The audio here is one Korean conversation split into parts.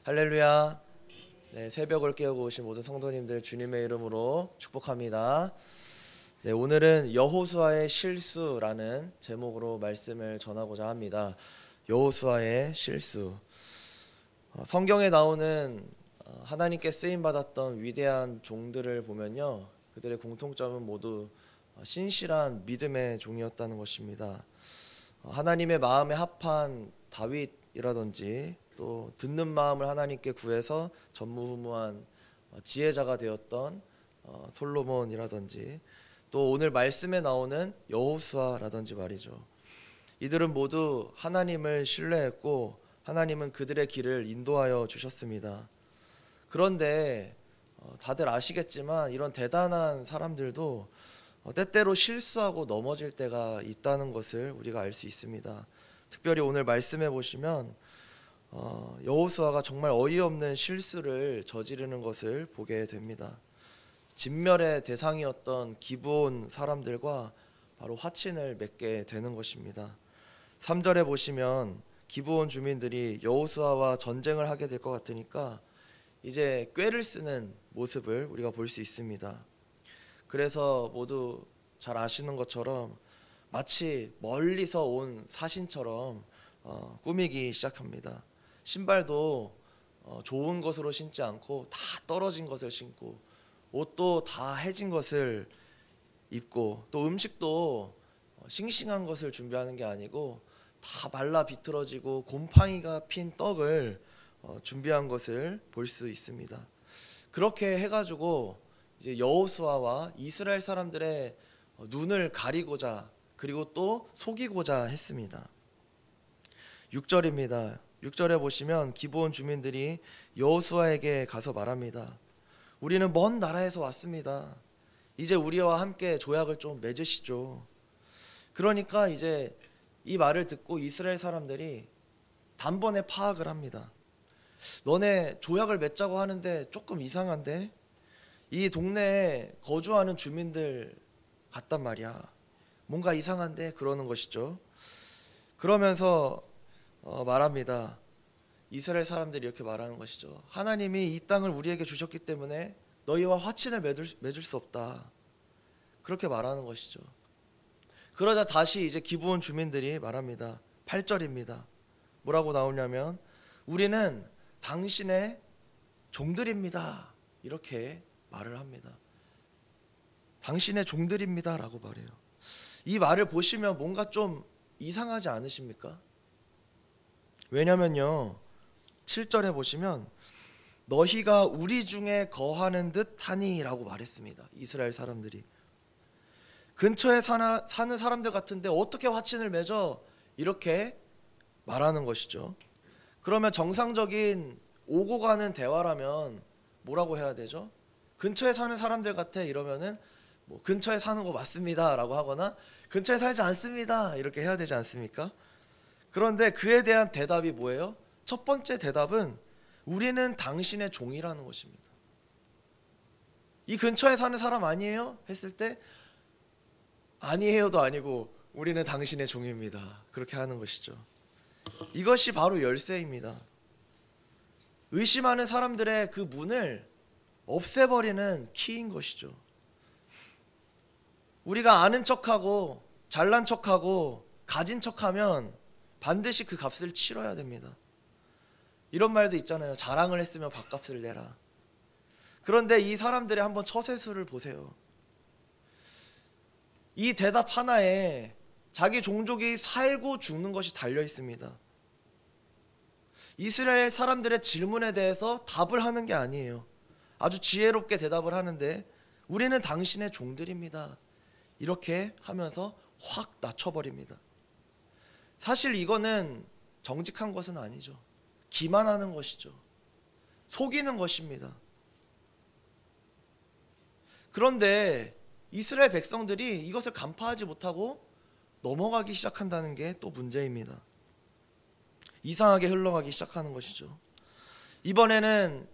할렐루야. 네, 새벽을 깨우고 오신 모든 성도님들 주님의 이름으로 축복합니다. 네, 오늘은 여호수아의 실수라는 제목으로 말씀을 전하고자 합니다. 여호수아의 실수. 성경에 나오는 하나님께 쓰임 받았던 위대한 종들을 보면요, 그들의 공통점은 모두 신실한 믿음의 종이었다는 것입니다. 하나님의 마음에 합한 다윗이라든지, 또 듣는 마음을 하나님께 구해서 전무후무한 지혜자가 되었던 솔로몬이라든지, 또 오늘 말씀에 나오는 여호수아라든지 말이죠. 이들은 모두 하나님을 신뢰했고 하나님은 그들의 길을 인도하여 주셨습니다. 그런데 다들 아시겠지만 이런 대단한 사람들도 때때로 실수하고 넘어질 때가 있다는 것을 우리가 알 수 있습니다. 특별히 오늘 말씀해 보시면 여호수아가 정말 어이없는 실수를 저지르는 것을 보게 됩니다. 진멸의 대상이었던 기브온 사람들과 바로 화친을 맺게 되는 것입니다. 3절에 보시면 기브온 주민들이 여호수아와 전쟁을 하게 될 것 같으니까 이제 꾀를 쓰는 모습을 우리가 볼 수 있습니다. 그래서 모두 잘 아시는 것처럼 마치 멀리서 온 사신처럼 꾸미기 시작합니다. 신발도 좋은 것으로 신지 않고 다 떨어진 것을 신고, 옷도 다 해진 것을 입고, 또 음식도 싱싱한 것을 준비하는 게 아니고 다 말라 비틀어지고 곰팡이가 핀 떡을 준비한 것을 볼 수 있습니다. 그렇게 해가지고 이제 여호수아와 이스라엘 사람들의 눈을 가리고자, 그리고 또 속이고자 했습니다. 6절입니다. 6절에 보시면 기브온 주민들이 여호수아에게 가서 말합니다. 우리는 먼 나라에서 왔습니다. 이제 우리와 함께 조약을 좀 맺으시죠. 그러니까 이제 이 말을 듣고 이스라엘 사람들이 단번에 파악을 합니다. 너네 조약을 맺자고 하는데 조금 이상한데? 이 동네에 거주하는 주민들 같단 말이야. 뭔가 이상한데? 그러는 것이죠. 그러면서 말합니다. 이스라엘 사람들이 이렇게 말하는 것이죠. 하나님이 이 땅을 우리에게 주셨기 때문에 너희와 화친을 맺을 수 없다. 그렇게 말하는 것이죠. 그러자 다시 이제 기브온 주민들이 말합니다. 8절입니다. 뭐라고 나오냐면 우리는 당신의 종들입니다. 이렇게 말을 합니다. 당신의 종들입니다 라고 말해요. 이 말을 보시면 뭔가 좀 이상하지 않으십니까? 왜냐면요, 7절에 보시면 너희가 우리 중에 거하는 듯 하니 라고 말했습니다. 이스라엘 사람들이 근처에 사는 사람들 같은데 어떻게 화친을 맺어? 이렇게 말하는 것이죠. 그러면 정상적인 오고 가는 대화라면 뭐라고 해야 되죠? 근처에 사는 사람들 같아 이러면은 뭐 근처에 사는 거 맞습니다 라고 하거나 근처에 살지 않습니다 이렇게 해야 되지 않습니까? 그런데 그에 대한 대답이 뭐예요? 첫 번째 대답은 우리는 당신의 종이라는 것입니다. 이 근처에 사는 사람 아니에요? 했을 때 아니에요도 아니고 우리는 당신의 종입니다. 그렇게 하는 것이죠. 이것이 바로 열쇠입니다. 의심하는 사람들의 그 문을 없애버리는 키인 것이죠. 우리가 아는 척하고 잘난 척하고 가진 척하면 반드시 그 값을 치러야 됩니다. 이런 말도 있잖아요. 자랑을 했으면 밥값을 내라. 그런데 이 사람들의 한번 처세술을 보세요. 이 대답 하나에 자기 종족이 살고 죽는 것이 달려 있습니다. 이스라엘 사람들의 질문에 대해서 답을 하는 게 아니에요. 아주 지혜롭게 대답을 하는데 우리는 당신의 종들입니다. 이렇게 하면서 확 낮춰버립니다. 사실 이거는 정직한 것은 아니죠. 기만하는 것이죠. 속이는 것입니다. 그런데 이스라엘 백성들이 이것을 간파하지 못하고 넘어가기 시작한다는 게 또 문제입니다. 이상하게 흘러가기 시작하는 것이죠. 이번에는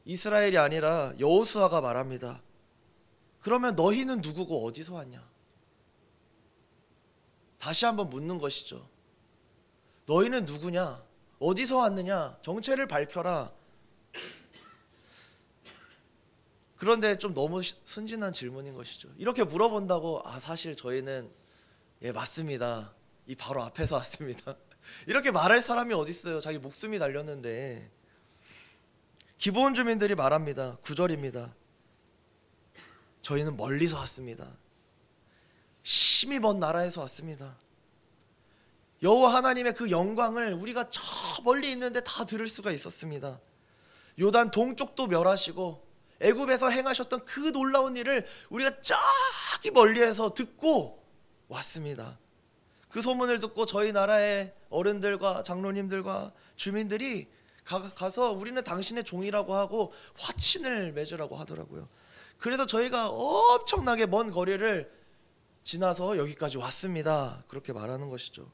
이스라엘이 아니라 여호수아가 말합니다. 그러면 너희는 누구고 어디서 왔냐? 다시 한번 묻는 것이죠. 너희는 누구냐? 어디서 왔느냐? 정체를 밝혀라. 그런데 좀 너무 순진한 질문인 것이죠. 이렇게 물어본다고 사실 저희는 맞습니다. 이 바로 앞에서 왔습니다. 이렇게 말할 사람이 어디 있어요? 자기 목숨이 달렸는데. 기브온 주민들이 말합니다. 9절입니다. 저희는 멀리서 왔습니다. 심히 먼 나라에서 왔습니다. 여호와 하나님의 그 영광을 우리가 저 멀리 있는데 다 들을 수가 있었습니다. 요단 동쪽도 멸하시고 애굽에서 행하셨던 그 놀라운 일을 우리가 저기 멀리에서 듣고 왔습니다. 그 소문을 듣고 저희 나라의 어른들과 장로님들과 주민들이 가서 우리는 당신의 종이라고 하고 화친을 맺으라고 하더라고요. 그래서 저희가 엄청나게 먼 거리를 지나서 여기까지 왔습니다. 그렇게 말하는 것이죠.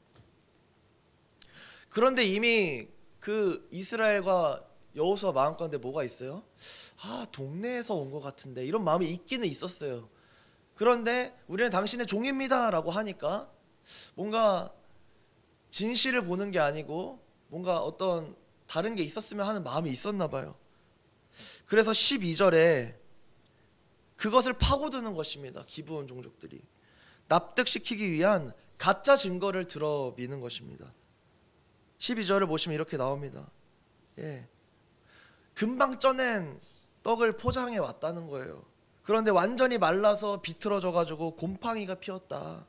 그런데 이미 그 이스라엘과 여호수아 마음 가운데 뭐가 있어요? 동네에서 온 것 같은데, 이런 마음이 있기는 있었어요. 그런데 우리는 당신의 종입니다 라고 하니까 뭔가 진실을 보는 게 아니고 뭔가 어떤 다른 게 있었으면 하는 마음이 있었나 봐요. 그래서 12절에 그것을 파고드는 것입니다. 기브온 종족들이 납득시키기 위한 가짜 증거를 들어미는 것입니다. 12절을 보시면 이렇게 나옵니다. 금방 쪄낸 떡을 포장해 왔다는 거예요. 그런데 완전히 말라서 비틀어져 가지고 곰팡이가 피었다.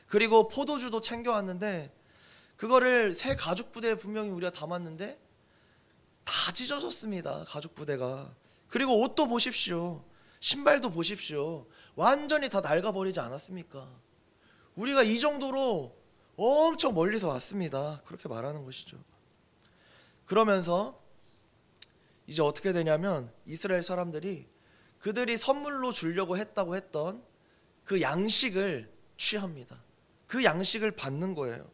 그리고 포도주도 챙겨왔는데 그거를 새 가죽 부대에 분명히 우리가 담았는데 다 찢어졌습니다. 가죽 부대가. 그리고 옷도 보십시오. 신발도 보십시오. 완전히 다 낡아버리지 않았습니까? 우리가 이 정도로 엄청 멀리서 왔습니다. 그렇게 말하는 것이죠. 그러면서 이제 어떻게 되냐면 이스라엘 사람들이 그들이 선물로 주려고 했다고 했던 그 양식을 취합니다. 그 양식을 받는 거예요.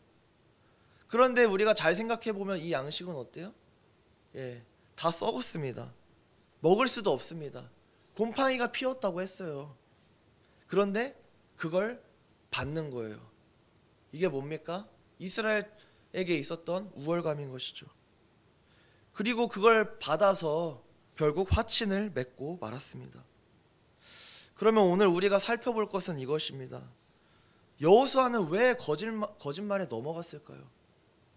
그런데 우리가 잘 생각해 보면 이 양식은 어때요? 다 썩었습니다. 먹을 수도 없습니다. 곰팡이가 피었다고 했어요. 그런데 그걸 받는 거예요. 이게 뭡니까? 이스라엘에게 있었던 우월감인 것이죠. 그리고 그걸 받아서 결국 화친을 맺고 말았습니다. 그러면 오늘 우리가 살펴볼 것은 이것입니다. 여호수아는 왜 거짓말에 넘어갔을까요?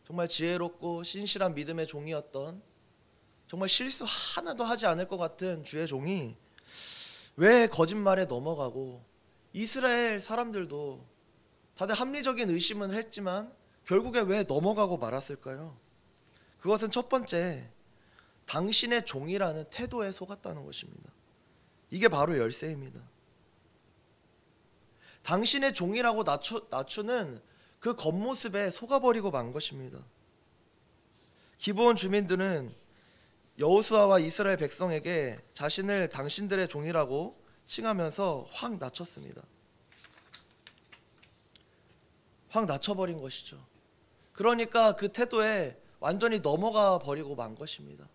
정말 지혜롭고 신실한 믿음의 종이었던, 정말 실수 하나도 하지 않을 것 같은 주의 종이 왜 거짓말에 넘어가고, 이스라엘 사람들도 다들 합리적인 의심은 했지만 결국에 왜 넘어가고 말았을까요? 그것은 첫 번째, 당신의 종이라는 태도에 속았다는 것입니다. 이게 바로 열쇠입니다. 당신의 종이라고 낮추는 그 겉모습에 속아버리고 만 것입니다. 기브온 주민들은 여호수아와 이스라엘 백성에게 자신을 당신들의 종이라고 칭하면서 확 낮췄습니다. 확 낮춰버린 것이죠. 그러니까 그 태도에 완전히 넘어가 버리고 만 것입니다.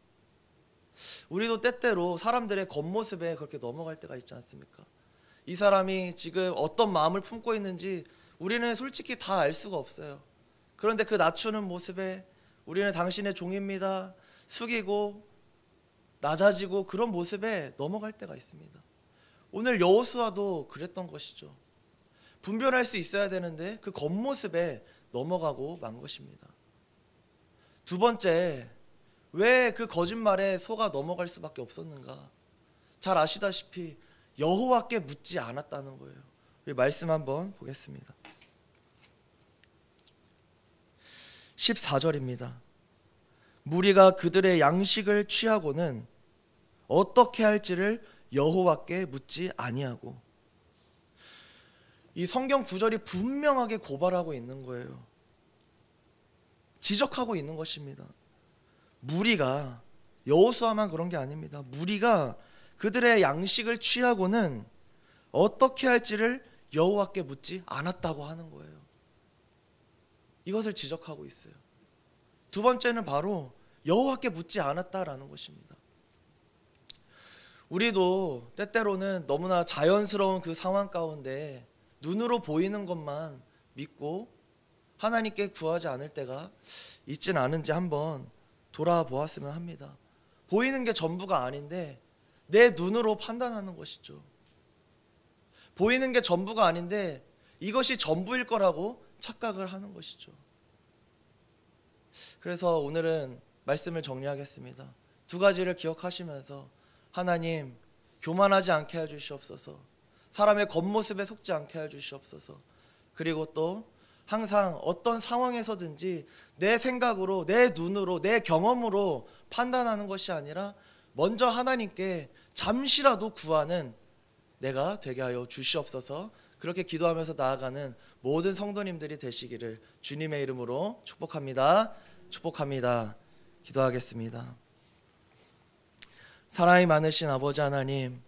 우리도 때때로 사람들의 겉모습에 그렇게 넘어갈 때가 있지 않습니까? 이 사람이 지금 어떤 마음을 품고 있는지 우리는 솔직히 다 알 수가 없어요. 그런데 그 낮추는 모습에 우리는 당신의 종입니다, 숙이고 낮아지고, 그런 모습에 넘어갈 때가 있습니다. 오늘 여호수아도 그랬던 것이죠. 분별할 수 있어야 되는데 그 겉모습에 넘어가고 만 것입니다. 두 번째, 왜 그 거짓말에 속아 넘어갈 수밖에 없었는가? 잘 아시다시피 여호와께 묻지 않았다는 거예요. 우리 말씀 한번 보겠습니다. 14절입니다. 무리가 그들의 양식을 취하고는 어떻게 할지를 여호와께 묻지 아니하고. 이 성경 구절이 분명하게 고발하고 있는 거예요. 지적하고 있는 것입니다. 무리가, 여호수아만 그런 게 아닙니다. 무리가 그들의 양식을 취하고는 어떻게 할지를 여호와께 묻지 않았다고 하는 거예요. 이것을 지적하고 있어요. 두 번째는 바로 여호와께 묻지 않았다라는 것입니다. 우리도 때때로는 너무나 자연스러운 그 상황 가운데 눈으로 보이는 것만 믿고 하나님께 구하지 않을 때가 있진 않은지 한번 돌아보았으면 합니다. 보이는 게 전부가 아닌데 내 눈으로 판단하는 것이죠. 보이는 게 전부가 아닌데 이것이 전부일 거라고 착각을 하는 것이죠. 그래서 오늘은 말씀을 정리하겠습니다. 두 가지를 기억하시면서 하나님, 교만하지 않게 해주시옵소서. 사람의 겉모습에 속지 않게 해주시옵소서. 그리고 또 항상 어떤 상황에서든지 내 생각으로, 내 눈으로, 내 경험으로 판단하는 것이 아니라 먼저 하나님께 잠시라도 구하는 내가 되게 하여 주시옵소서. 그렇게 기도하면서 나아가는 모든 성도님들이 되시기를 주님의 이름으로 축복합니다. 축복합니다. 기도하겠습니다. 사랑이 많으신 아버지 하나님,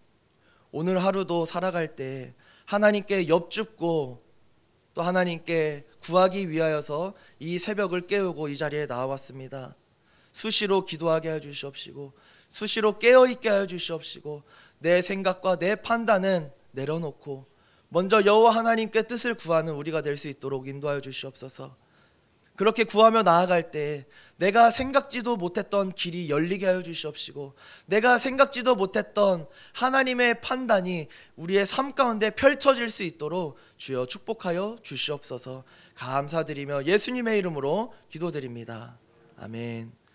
오늘 하루도 살아갈 때 하나님께 엽죽고 또 하나님께 구하기 위하여서 이 새벽을 깨우고 이 자리에 나와왔습니다. 수시로 기도하게 해주시옵시고 수시로 깨어있게 해주시옵시고 내 생각과 내 판단은 내려놓고 먼저 여호와 하나님께 뜻을 구하는 우리가 될 수 있도록 인도하여 주시옵소서. 그렇게 구하며 나아갈 때 내가 생각지도 못했던 길이 열리게 하여 주시옵시고 내가 생각지도 못했던 하나님의 판단이 우리의 삶 가운데 펼쳐질 수 있도록 주여 축복하여 주시옵소서. 감사드리며 예수님의 이름으로 기도드립니다. 아멘.